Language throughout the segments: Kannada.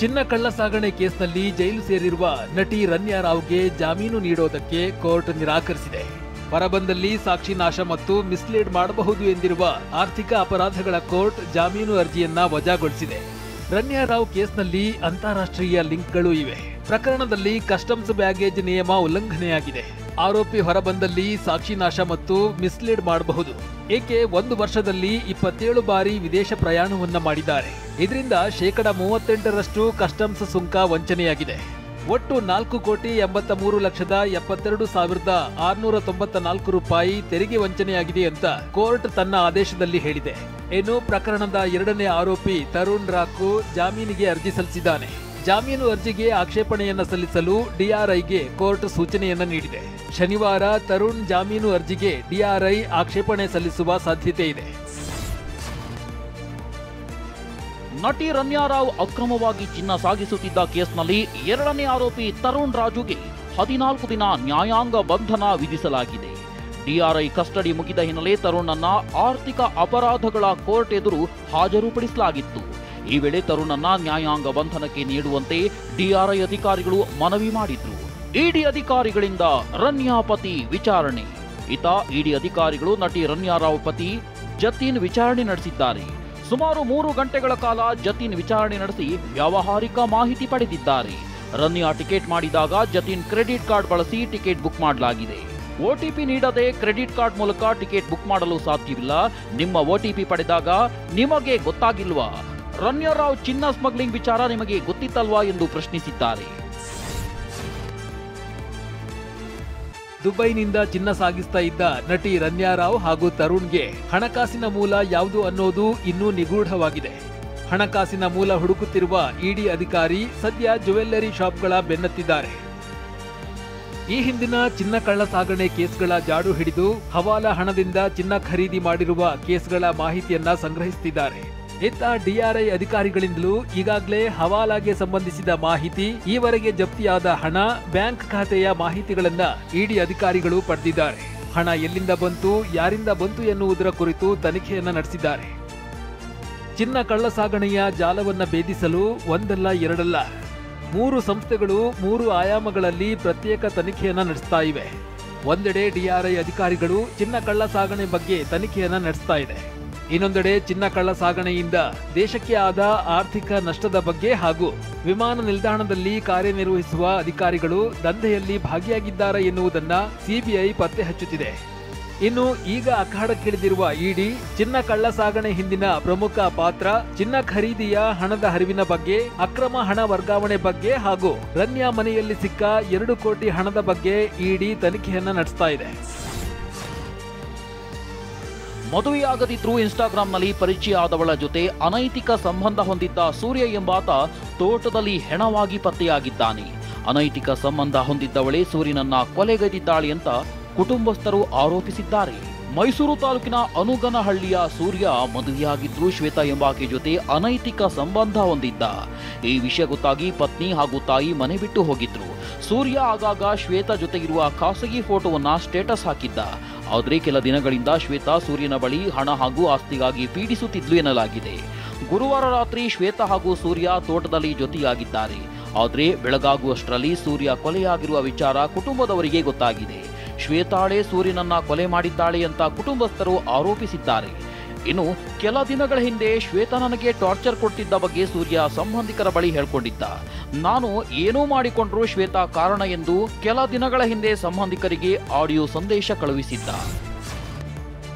ಚಿನ್ನ ಕಳ್ಳ ಸಾಗಣೆ ಕೇಸ್ನಲ್ಲಿ ಜೈಲು ಸೇರಿರುವ ನಟಿ ರನ್ಯಾ ರಾವ್ಗೆ ಜಾಮೀನು ನೀಡೋದಕ್ಕೆ ಕೋರ್ಟ್ ನಿರಾಕರಿಸಿದೆ. ಹೊರಬಂದಲ್ಲಿ ಸಾಕ್ಷಿ ನಾಶ ಮತ್ತು ಮಿಸ್ಲೀಡ್ ಮಾಡಬಹುದು ಎಂದಿರುವ ಆರ್ಥಿಕ ಅಪರಾಧಗಳ ಕೋರ್ಟ್ ಜಾಮೀನು ಅರ್ಜಿಯನ್ನ ವಜಾಗೊಳಿಸಿದೆ. ರನ್ಯಾ ರಾವ್ ಕೇಸ್ನಲ್ಲಿ ಅಂತಾರಾಷ್ಟ್ರೀಯ ಲಿಂಕ್ಗಳು ಇವೆ. ಪ್ರಕರಣದಲ್ಲಿ ಕಸ್ಟಮ್ಸ್ ಬ್ಯಾಗೇಜ್ ನಿಯಮ ಉಲ್ಲಂಘನೆಯಾಗಿದೆ. ಆರೋಪಿ ಹೊರಬಂದಲ್ಲಿ ಸಾಕ್ಷಿ ನಾಶ ಮತ್ತು ಮಿಸ್ಲೀಡ್ ಮಾಡಬಹುದು. ಏಕೆ 1 ವರ್ಷದಲ್ಲಿ 27 ಬಾರಿ ವಿದೇಶ ಪ್ರಯಾಣವನ್ನ ಮಾಡಿದ್ದಾರೆ. ಇದರಿಂದ 38% ಕಸ್ಟಮ್ಸ್ ಸುಂಕ ವಂಚನೆಯಾಗಿದೆ. ಒಟ್ಟು 4,83,72,694 ರೂಪಾಯಿ ತೆರಿಗೆ ವಂಚನೆಯಾಗಿದೆ ಅಂತ ಕೋರ್ಟ್ ತನ್ನ ಆದೇಶದಲ್ಲಿ ಹೇಳಿದೆ. ಇನ್ನು ಪ್ರಕರಣದ 2ನೇ ಆರೋಪಿ ತರುಣ್ ರಾಕು ಜಾಮೀನಿಗೆ ಅರ್ಜಿ ಸಲ್ಲಿಸಿದ್ದಾನೆ. ಜಾಮೀನು ಅರ್ಜಿಗೆ ಆಕ್ಷೇಪಣೆಯನ್ನ ಸಲ್ಲಿಸಲು ಡಿಆರ್ಐಗೆ ಕೋರ್ಟ್ ಸೂಚನೆಯನ್ನ ನೀಡಿದೆ. ಶನಿವಾರ ತರುಣ್ ಜಾಮೀನು ಅರ್ಜಿಗೆ ಡಿಆರ್ಐ ಆಕ್ಷೇಪಣೆ ಸಲ್ಲಿಸುವ ಸಾಧ್ಯತೆ ಇದೆ. ನಟಿ ರನ್ಯಾ ರಾವ್ ಅಕ್ರಮವಾಗಿ ಚಿನ್ನ ಸಾಗಿಸುತ್ತಿದ್ದ ಕೇಸ್ನಲ್ಲಿ 2ನೇ ಆರೋಪಿ ತರುಣ್ ರಾಜುಗೆ 14 ದಿನ ನ್ಯಾಯಾಂಗ ಬಂಧನ ವಿಧಿಸಲಾಗಿದೆ. ಡಿಆರ್ಐ ಕಸ್ಟಡಿ ಮುಗಿದ ಹಿನ್ನೆಲೆ ತರುಣನ್ನ ಆರ್ಥಿಕ ಅಪರಾಧಗಳ ಕೋರ್ಟ್ ಎದುರು ಹಾಜರುಪಡಿಸಲಾಗಿತ್ತು. ಈ ವೇಳೆ ತರುಣನ್ನ ನ್ಯಾಯಾಂಗ ಬಂಧನಕ್ಕೆ ನೀಡುವಂತೆ ಡಿಆರ್ಐ ಅಧಿಕಾರಿಗಳು ಮನವಿ ಮಾಡಿದ್ರು. ಇಡಿ ಅಧಿಕಾರಿಗಳಿಂದ ರನ್ಯಾ ಪತಿ ವಿಚಾರಣೆ. ಇಡಿ ಅಧಿಕಾರಿಗಳು ನಟಿ ರನ್ಯಾ ರಾವ್ ಪತಿ ಜತಿನ್ ವಿಚಾರಣೆ ನಡೆಸಿದ್ದಾರೆ. ಸುಮಾರು 3 ಗಂಟೆಗಳ ಕಾಲ ಜತಿನ್ ವಿಚಾರಣೆ ನಡೆಸಿ ವ್ಯಾವಹಾರಿಕ ಮಾಹಿತಿ ಪಡೆದಿದ್ದಾರೆ. ರನ್ಯಾ ಟಿಕೆಟ್ ಮಾಡಿದಾಗ ಜತಿನ್ ಕ್ರೆಡಿಟ್ ಕಾರ್ಡ್ ಬಳಸಿ ಟಿಕೆಟ್ ಬುಕ್ ಮಾಡಲಾಗಿದೆ. ಒಟಿಪಿ ನೀಡದೆ ಕ್ರೆಡಿಟ್ ಕಾರ್ಡ್ ಮೂಲಕ ಟಿಕೆಟ್ ಬುಕ್ ಮಾಡಲು ಸಾಧ್ಯವಿಲ್ಲ. ನಿಮ್ಮ ಒಟಿಪಿ ಪಡೆದಾಗ ನಿಮಗೆ ಗೊತ್ತಾಗಿಲ್ವಾ? ರನ್ಯಾ ರಾವ್ ಚಿನ್ನ ಸ್ಮಗ್ಲಿಂಗ್ ವಿಚಾರ ನಿಮಗೆ ಗೊತ್ತಿತ್ತಲ್ವಾ ಎಂದು ಪ್ರಶ್ನಿಸಿದ್ದಾರೆ. ದುಬೈನಿಂದ ಚಿನ್ನ ಸಾಗಿಸ್ತಾ ಇದ್ದ ನಟಿ ರನ್ಯಾ ರಾವ್ ಹಾಗೂ ತರುಣ್ಗೆ ಹಣಕಾಸಿನ ಮೂಲ ಯಾವುದು ಅನ್ನೋದು ಇನ್ನೂ ನಿಗೂಢವಾಗಿದೆ. ಹಣಕಾಸಿನ ಮೂಲ ಹುಡುಕುತ್ತಿರುವ ಇಡಿ ಅಧಿಕಾರಿ ಸದ್ಯ ಜ್ಯುವೆಲ್ಲರಿ ಶಾಪ್ಗಳ ಬೆನ್ನತ್ತಿದ್ದಾರೆ. ಈ ಹಿಂದಿನ ಚಿನ್ನ ಕಳ್ಳ ಸಾಗಣೆ ಕೇಸ್ಗಳ ಜಾಡು ಹಿಡಿದು ಹವಾಲಾ ಹಣದಿಂದ ಚಿನ್ನ ಖರೀದಿ ಮಾಡಿರುವ ಕೇಸ್ಗಳ ಮಾಹಿತಿಯನ್ನ ಸಂಗ್ರಹಿಸುತ್ತಿದ್ದಾರೆ. ಇತ್ತ ಡಿಆರ್ಐ ಅಧಿಕಾರಿಗಳಿಂದಲೂ ಈಗಾಗಲೇ ಹವಾಲಾಗೆ ಸಂಬಂಧಿಸಿದ ಮಾಹಿತಿ, ಈವರೆಗೆ ಜಪ್ತಿಯಾದ ಹಣ, ಬ್ಯಾಂಕ್ ಖಾತೆಯ ಮಾಹಿತಿಗಳನ್ನ ಇಡಿ ಅಧಿಕಾರಿಗಳು ಪಡೆದಿದ್ದಾರೆ. ಹಣ ಎಲ್ಲಿಂದ ಬಂತು, ಯಾರಿಂದ ಬಂತು ಎನ್ನುವುದರ ಕುರಿತು ತನಿಖೆಯನ್ನ ನಡೆಸಿದ್ದಾರೆ. ಚಿನ್ನ ಕಳ್ಳ ಸಾಗಣೆಯ ಜಾಲವನ್ನ ಭೇದಿಸಲು ಒಂದಲ್ಲ ಎರಡಲ್ಲ 3 ಸಂಸ್ಥೆಗಳು 3 ಆಯಾಮಗಳಲ್ಲಿ ಪ್ರತ್ಯೇಕ ತನಿಖೆಯನ್ನ ನಡೆಸ್ತಾ ಇವೆ. ಒಂದೆಡೆ ಡಿಆರ್ಐ ಅಧಿಕಾರಿಗಳು ಚಿನ್ನ ಕಳ್ಳ ಸಾಗಣೆ ಬಗ್ಗೆ ತನಿಖೆಯನ್ನ ನಡೆಸ್ತಾ ಇದೆ. ಇನ್ನೊಂದೆಡೆ ಚಿನ್ನ ಕಳ್ಳ ಸಾಗಣೆಯಿಂದ ದೇಶಕ್ಕೆ ಆದ ಆರ್ಥಿಕ ನಷ್ಟದ ಬಗ್ಗೆ ಹಾಗೂ ವಿಮಾನ ನಿಲ್ದಾಣದಲ್ಲಿ ಕಾರ್ಯನಿರ್ವಹಿಸುವ ಅಧಿಕಾರಿಗಳು ದಂಧೆಯಲ್ಲಿ ಭಾಗಿಯಾಗಿದ್ದಾರೆ ಎನ್ನುವುದನ್ನ ಸಿಬಿಐ ಪತ್ತೆ ಹಚ್ಚುತ್ತಿದೆ. ಇನ್ನು ಈಗ ಅಖಾಡಕ್ಕಿಳಿದಿರುವ ಇಡಿ ಚಿನ್ನ ಕಳ್ಳ ಸಾಗಣೆ ಹಿಂದಿನ ಪ್ರಮುಖ ಪಾತ್ರ, ಚಿನ್ನ ಖರೀದಿಯ ಹಣದ ಹರಿವಿನ ಬಗ್ಗೆ, ಅಕ್ರಮ ಹಣ ವರ್ಗಾವಣೆ ಬಗ್ಗೆ ಹಾಗೂ ರನ್ಯಾ ಮನೆಯಲ್ಲಿ ಸಿಕ್ಕ 2 ಕೋಟಿ ಹಣದ ಬಗ್ಗೆ ಇಡಿ ತನಿಖೆಯನ್ನ ನಡೆಸ್ತಾ ಇದೆ. ಮದುವೆಯಾಗದಿದ್ರೂ ಇನ್ಸ್ಟಾಗ್ರಾಂನಲ್ಲಿ ಪರಿಚಯ ಆದವಳ ಜೊತೆ ಅನೈತಿಕ ಸಂಬಂಧ ಹೊಂದಿದ್ದ ಸೂರ್ಯ ಎಂಬಾತ ತೋಟದಲ್ಲಿ ಹೆಣವಾಗಿ ಪತ್ತೆಯಾಗಿದ್ದಾನೆ. ಅನೈತಿಕ ಸಂಬಂಧ ಹೊಂದಿದ್ದವಳೇ ಸೂರ್ಯನನ್ನ ಕೊಲೆಗೈದಿದ್ದಾಳೆ ಅಂತ ಕುಟುಂಬಸ್ಥರು ಆರೋಪಿಸಿದ್ದಾರೆ. ಮೈಸೂರು ತಾಲೂಕಿನ ಅನುಗನಹಳ್ಳಿಯ ಸೂರ್ಯ ಮದುವೆಯಾಗಿದ್ರೂ ಶ್ವೇತಾ ಎಂಬಾಕೆ ಜೊತೆ ಅನೈತಿಕ ಸಂಬಂಧ ಹೊಂದಿದ್ದ. ಈ ವಿಷಯ ಗೊತ್ತಾಗಿ ಪತ್ನಿ ಹಾಗೂ ತಾಯಿ ಮನೆ ಬಿಟ್ಟು ಹೋಗಿದ್ರು. ಸೂರ್ಯ ಆಗಾಗ ಶ್ವೇತಾ ಜೊತೆಗಿರುವ ಖಾಸಗಿ ಫೋಟೋವನ್ನ ಸ್ಟೇಟಸ್ ಹಾಕಿದ್ದ. ಆದರೆ ಕೆಲ ದಿನಗಳಿಂದ ಶ್ವೇತಾ ಸೂರ್ಯನ ಬಳಿ ಹಣ ಹಾಗೂ ಆಸ್ತಿಗಾಗಿ ಪೀಡಿಸುತ್ತಿದ್ಲು ಎನ್ನಲಾಗಿದೆ. ಗುರುವಾರ ರಾತ್ರಿ ಶ್ವೇತಾ ಹಾಗೂ ಸೂರ್ಯ ತೋಟದಲ್ಲಿ ಜೊತೆಯಾಗಿದ್ದಾರೆ. ಆದರೆ ಬೆಳಗಾಗುವಷ್ಟರಲ್ಲಿ ಸೂರ್ಯ ಕೊಲೆಯಾಗಿರುವ ವಿಚಾರ ಕುಟುಂಬದವರಿಗೆ ಗೊತ್ತಾಗಿದೆ. ಶ್ವೇತಾಳೆ ಸೂರ್ಯನನ್ನ ಕೊಲೆ ಮಾಡಿದ್ದಾಳೆ ಅಂತ ಕುಟುಂಬಸ್ಥರು ಆರೋಪಿಸಿದ್ದಾರೆ. ಇನ್ನು ಕೆಲ ದಿನಗಳ ಹಿಂದೆ ಶ್ವೇತಾ ನನಗೆ ಟಾರ್ಚರ್ ಕೊಟ್ಟಿದ್ದ ಬಗ್ಗೆ ಸೂರ್ಯ ಸಂಬಂಧಿಕರ ಬಳಿ ಹೇಳ್ಕೊಂಡಿದ್ದ. ನಾನು ಏನೂ ಮಾಡಿಕೊಂಡ್ರೂ ಶ್ವೇತಾ ಕಾರಣ ಎಂದು ಕೆಲ ದಿನಗಳ ಹಿಂದೆ ಸಂಬಂಧಿಕರಿಗೆ ಆಡಿಯೋ ಸಂದೇಶ ಕಳುಹಿಸಿದ್ದ.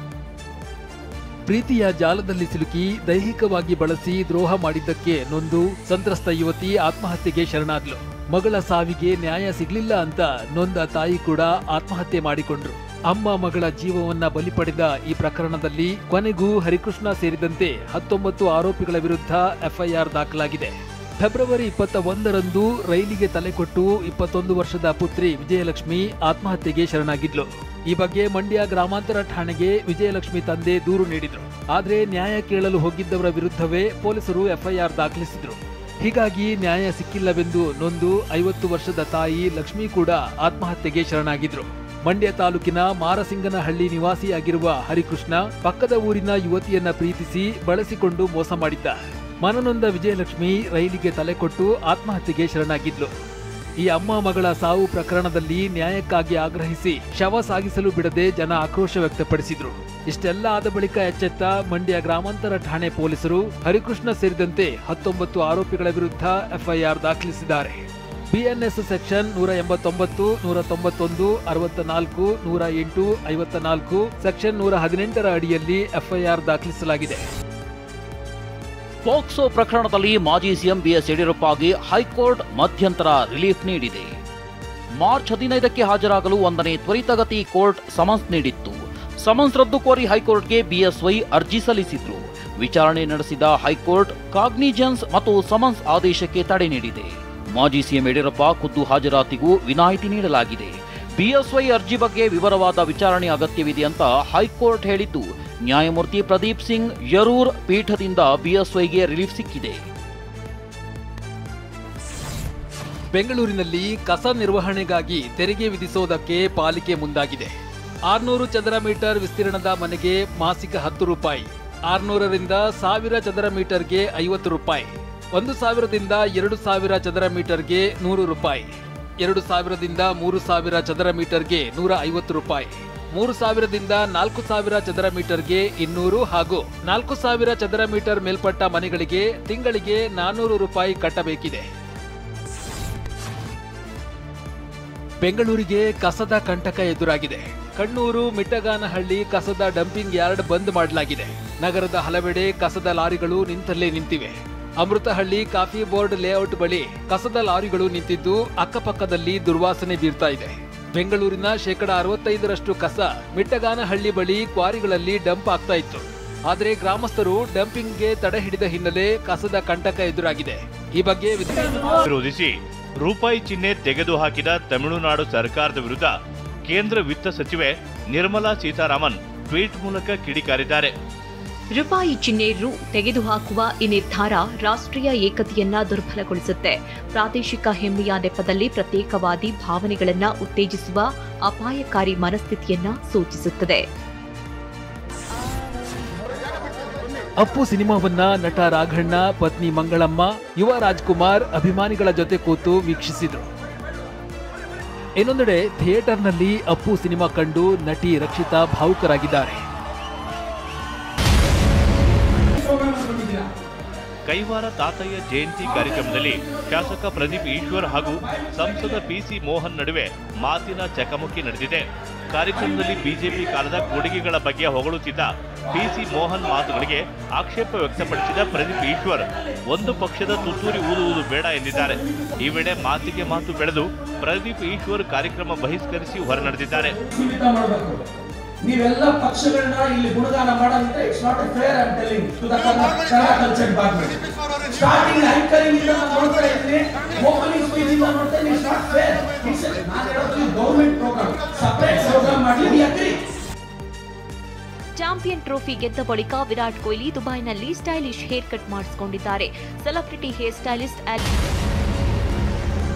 ಪ್ರೀತಿಯ ಜಾಲದಲ್ಲಿ ಸಿಲುಕಿ ದೈಹಿಕವಾಗಿ ಬಳಸಿ ದ್ರೋಹ ಮಾಡಿದ್ದಕ್ಕೆ ನೊಂದು ಸಂತ್ರಸ್ತ ಯುವತಿ ಆತ್ಮಹತ್ಯೆಗೆ ಶರಣಾದ್ಲು. ಮಗಳ ಸಾವಿಗೆ ನ್ಯಾಯ ಸಿಗ್ಲಿಲ್ಲ ಅಂತ ನೊಂದ ತಾಯಿ ಕೂಡ ಆತ್ಮಹತ್ಯೆ ಮಾಡಿಕೊಂಡ್ರು. ಅಮ್ಮ ಮಗಳ ಜೀವವನ್ನ ಬಲಿ ಪಡೆದ ಈ ಪ್ರಕರಣದಲ್ಲಿ ಕೊನೆಗೂ ಹರಿಕೃಷ್ಣ ಸೇರಿದಂತೆ 19 ಆರೋಪಿಗಳ ವಿರುದ್ಧ ಎಫ್ಐಆರ್ ದಾಖಲಾಗಿದೆ. ಫೆಬ್ರವರಿ 21ರಂದು ರೈಲಿಗೆ ತಲೆ ಕೊಟ್ಟು 21 ವರ್ಷದ ಪುತ್ರಿ ವಿಜಯಲಕ್ಷ್ಮಿ ಆತ್ಮಹತ್ಯೆಗೆ ಶರಣಾಗಿದ್ಲು. ಈ ಬಗ್ಗೆ ಮಂಡ್ಯ ಗ್ರಾಮಾಂತರ ಠಾಣೆಗೆ ವಿಜಯಲಕ್ಷ್ಮಿ ತಂದೆ ದೂರು ನೀಡಿದ್ರು. ಆದ್ರೆ ನ್ಯಾಯ ಕೇಳಲು ಹೋಗಿದ್ದವರ ವಿರುದ್ಧವೇ ಪೊಲೀಸರು ಎಫ್ಐಆರ್ ದಾಖಲಿಸಿದ್ರು. ಹೀಗಾಗಿ ನ್ಯಾಯ ಸಿಕ್ಕಿಲ್ಲವೆಂದು ನೊಂದು 50 ವರ್ಷದ ತಾಯಿ ಲಕ್ಷ್ಮಿ ಕೂಡ ಆತ್ಮಹತ್ಯೆಗೆ ಶರಣಾಗಿದ್ರು. ಮಂಡ್ಯ ತಾಲೂಕಿನ ಮಾರಸಿಂಗನಹಳ್ಳಿ ನಿವಾಸಿಯಾಗಿರುವ ಹರಿಕೃಷ್ಣ ಪಕ್ಕದ ಊರಿನ ಯುವತಿಯನ್ನ ಪ್ರೀತಿಸಿ ಬಳಸಿಕೊಂಡು ಮೋಸ ಮಾಡಿದ್ದ. ಮನನೊಂದ ವಿಜಯಲಕ್ಷ್ಮಿ ರೈಲಿಗೆ ತಲೆ ಕೊಟ್ಟು ಆತ್ಮಹತ್ಯೆಗೆ ಶರಣಾಗಿದ್ಲು. ಈ ಅಮ್ಮ ಮಗಳ ಸಾವು ಪ್ರಕರಣದಲ್ಲಿ ನ್ಯಾಯಕ್ಕಾಗಿ ಆಗ್ರಹಿಸಿ ಶವ ಸಾಗಿಸಲು ಬಿಡದೆ ಜನ ಆಕ್ರೋಶ ವ್ಯಕ್ತಪಡಿಸಿದ್ರು. ಇಷ್ಟೆಲ್ಲ ಆದ ಬಳಿಕ ಎಚ್ಚೆತ್ತ ಮಂಡ್ಯ ಗ್ರಾಮಾಂತರ ಠಾಣೆ ಪೊಲೀಸರು ಹರಿಕೃಷ್ಣ ಸೇರಿದಂತೆ 19 ಆರೋಪಿಗಳ ವಿರುದ್ಧ ಎಫ್ಐಆರ್ ದಾಖಲಿಸಿದ್ದಾರೆ. ಬಿಎನ್ಎಸ್ ಸೆಕ್ಷನ್ 189, 191, 64, 108, 54, ಸೆಕ್ಷನ್ 118ರ ಅಡಿಯಲ್ಲಿ ಎಫ್ಐಆರ್ ದಾಖಲಿಸಲಾಗಿದೆ. ಪೋಕ್ಸೋ ಪ್ರಕರಣದಲ್ಲಿ ಮಾಜಿ ಸಿಎಂ ಬಿಎಸ್ ಯಡಿಯೂರಪ್ಪಗೆ ಹೈಕೋರ್ಟ್ ಮಧ್ಯಂತರ ರಿಲೀಫ್ ನೀಡಿದೆ. ಮಾರ್ಚ್ 15ಕ್ಕೆ ಹಾಜರಾಗಲು 1ನೇ ತ್ವರಿತಗತಿ ಕೋರ್ಟ್ ಸಮನ್ಸ್ ನೀಡಿತ್ತು. ಸಮನ್ಸ್ ರದ್ದು ಕೋರಿ ಹೈಕೋರ್ಟ್ಗೆ ಬಿಎಸ್ವೈ ಅರ್ಜಿ ಸಲ್ಲಿಸಿದ್ರು. ವಿಚಾರಣೆ ನಡೆಸಿದ ಹೈಕೋರ್ಟ್ ಕಾಗ್ನಿಜೆನ್ಸ್ ಮತ್ತು ಸಮನ್ಸ್ ಆದೇಶಕ್ಕೆ ತಡೆ ನೀಡಿದೆ. ಮಾಜಿ ಸಿಎಂ ಯಡಿಯೂರಪ್ಪ ಖುದ್ದು ಹಾಜರಾತಿಗೂ ವಿನಾಯಿತಿ ನೀಡಲಾಗಿದೆ. ಬಿಎಸ್ವೈ ಅರ್ಜಿ ಬಗ್ಗೆ ವಿವರವಾದ ವಿಚಾರಣೆ ಅಗತ್ಯವಿದೆ ಅಂತ ಹೈಕೋರ್ಟ್ ಹೇಳಿದ್ದು, ನ್ಯಾಯಮೂರ್ತಿ ಪ್ರದೀಪ್ ಸಿಂಗ್ ಯರೂರ್ ಪೀಠದಿಂದ ಬಿಎಸ್ವೈಗೆ ರಿಲೀಫ್ ಸಿಕ್ಕಿದೆ. ಬೆಂಗಳೂರಿನಲ್ಲಿ ಕಸ ನಿರ್ವಹಣೆಗಾಗಿ ತೆರಿಗೆ ವಿಧಿಸೋದಕ್ಕೆ ಪಾಲಿಕೆ ಮುಂದಾಗಿದೆ. 600 ಚದರ ಮೀಟರ್ ವಿಸ್ತೀರ್ಣದ ಮನೆಗೆ ಮಾಸಿಕ 10 ರೂಪಾಯಿ, 600ರಿಂದ 1000 ಚದರ ಮೀಟರ್ಗೆ 50 ರೂಪಾಯಿ, 1000ದಿಂದ 2000 ಚದರ ಮೀಟರ್ಗೆ 100 ರೂಪಾಯಿ, 2000ದಿಂದ 3000 ಚದರ ಮೀಟರ್ಗೆ 150 ರೂಪಾಯಿ, 3000ದಿಂದ 4000 ಚದರ ಮೀಟರ್ಗೆ 200 ಹಾಗೂ 4000 ಚದರ ಮೀಟರ್ ಮೇಲ್ಪಟ್ಟ ಮನೆಗಳಿಗೆ ತಿಂಗಳಿಗೆ 400 ರೂಪಾಯಿ ಕಟ್ಟಬೇಕಿದೆ. ಬೆಂಗಳೂರಿಗೆ ಕಸದ ಕಂಟಕ ಎದುರಾಗಿದೆ. ಕಣ್ಣೂರು ಮಿಟ್ಟಗಾನಹಳ್ಳಿ ಕಸದ ಡಂಪಿಂಗ್ ಯಾರ್ಡ್ ಬಂದ್ ಮಾಡಲಾಗಿದೆ. ನಗರದ ಹಲವೆಡೆ ಕಸದ ಲಾರಿಗಳು ನಿಂತಲ್ಲೇ ನಿಂತಿವೆ. ಅಮೃತಹಳ್ಳಿ ಕಾಫಿ ಬೋರ್ಡ್ ಲೇಔಟ್ ಬಳಿ ಕಸದ ಲಾರಿಗಳು ನಿಂತಿದ್ದು ಅಕ್ಕಪಕ್ಕದಲ್ಲಿ ದುರ್ವಾಸನೆ ಬೀರ್ತಾ ಇದೆ. ಬೆಂಗಳೂರಿನ 65% ಕಸ ಮಿಟ್ಟಗಾನಹಳ್ಳಿ ಬಳಿ ಕ್ವಾರಿಗಳಲ್ಲಿ ಡಂಪ್ ಆಗ್ತಾ ಇತ್ತು. ಆದರೆ ಗ್ರಾಮಸ್ಥರು ಡಂಪಿಂಗ್ಗೆ ತಡೆ ಹಿಡಿದ ಹಿನ್ನೆಲೆ ಕಸದ ಕಂಟಕ ಎದುರಾಗಿದೆ. ಈ ಬಗ್ಗೆ ವಿರೋಧಿಸಿ ರೂಪಾಯಿ ಚಿಹ್ನೆ ತೆಗೆದುಹಾಕಿದ ತಮಿಳುನಾಡು ಸರ್ಕಾರದ ವಿರುದ್ಧ ಕೇಂದ್ರ ವಿತ್ತ ಸಚಿವೆ ನಿರ್ಮಲಾ ಸೀತಾರಾಮನ್ ಟ್ವೀಟ್ ಮೂಲಕ ಕಿಡಿಕಾರಿದ್ದಾರೆ. ರೂಪಾಯಿ ಚಿಹ್ನೆ ರು ತೆಗೆದುಹಾಕುವ ಈ ನಿರ್ಧಾರ ರಾಷ್ಟ್ರೀಯ ಏಕತೆಯನ್ನ ದುರ್ಬಲಗೊಳಿಸುತ್ತೆ. ಪ್ರಾದೇಶಿಕ ಹೆಮ್ಮೆಯ ನೆಪದಲ್ಲಿ ಪ್ರತ್ಯೇಕವಾದಿ ಭಾವನೆಗಳನ್ನ ಉತ್ತೇಜಿಸುವ ಅಪಾಯಕಾರಿ ಮನಸ್ಥಿತಿಯನ್ನ ಸೂಚಿಸುತ್ತದೆ. ಅಪ್ಪು ಸಿನಿಮಾವನ್ನ ನಟ ರಾಘಣ್ಣ, ಪತ್ನಿ ಮಂಗಳಮ್ಮ, ಯುವ ರಾಜ್ಕುಮಾರ್ ಅಭಿಮಾನಿಗಳ ಜೊತೆ ಕೂತು ವೀಕ್ಷಿಸಿದರು. ಇನ್ನೊಂದೆಡೆ ಥಿಯೇಟರ್ನಲ್ಲಿ ಅಪ್ಪು ಸಿನಿಮಾ ಕಂಡು ನಟಿ ರಕ್ಷಿತಾ ಭಾವುಕರಾಗಿದ್ದಾರೆ. ಕೈವಾರ ತಾತಯ್ಯ ಜಯಂತಿ ಕಾರ್ಯಕ್ರಮದಲ್ಲಿ ಶಾಸಕ ಪ್ರದೀಪ್ ಈಶ್ವರ್ ಹಾಗೂ ಸಂಸದ ಪಿಸಿ ಮೋಹನ್ ನಡುವೆ ಮಾತಿನ ಚಕಮಕಿ ನಡೆದಿದೆ. ಕಾರ್ಯಕ್ರಮದಲ್ಲಿ ಬಿಜೆಪಿ ಕಾಲದ ಕೊಡುಗೆಗಳ ಬಗ್ಗೆ ಹೊಗಳುತ್ತಿದ್ದ ಪಿಸಿ ಮೋಹನ್ ಮಾತುಗಳಿಗೆ ಆಕ್ಷೇಪ ವ್ಯಕ್ತಪಡಿಸಿದ ಪ್ರದೀಪ್ ಈಶ್ವರ್ ಒಂದು ಪಕ್ಷದ ತುತ್ತೂರಿ ಊದುವುದು ಬೇಡ ಎಂದಿದ್ದಾರೆ. ಈ ವೇಳೆ ಮಾತಿಗೆ ಮಾತು ಬೆಳೆದು ಪ್ರದೀಪ್ ಈಶ್ವರ್ ಕಾರ್ಯಕ್ರಮ ಬಹಿಷ್ಕರಿಸಿ ಹೊರನಡೆದಿದ್ದಾರೆ. ನೀವೆಲ್ಲ ಪಕ್ಷಗಳನ್ನ ಇಲ್ಲಿ ಗುಣಗಾನ ಮಾಡೋದಿದ್ರೆ it's not fair I am telling to the Kannada culture department. Starting anchoring ಇಂದ ನೋಡ್ತಾ ಇದ್ದೀನಿ, ಓಪನಿಂಗ್ ಸ್ಪೀಚ್ ಇಂದ ನೋಡ್ತಾ ಇದ್ದೀನಿ, ಇಟ್ಸ್ ನಾಟ್ ಫೇರ್. ನಾನು ಹೇಳೋದು ಗವರ್ನಮೆಂಟ್ ಪ್ರೋಗ್ರಾಮ್ ಸಪರೇಟ್ ಪ್ರೋಗ್ರಾಮ್ ಮಾಡಿ ವಿ ಅಗ್ರಿ. ಚಾಂಪಿಯನ್ ಟ್ರೋಫಿ ಗೆದ್ದ ಬಳಿಕ ವಿರಾಟ್ ಕೊಹ್ಲಿ ದುಬೈನಲ್ಲಿ ಸ್ಟೈಲಿಶ್ ಹೇರ್ ಕಟ್ ಮಾಡಿಸಿಕೊಂಡಿದ್ದಾರೆ. Celebrity hair stylist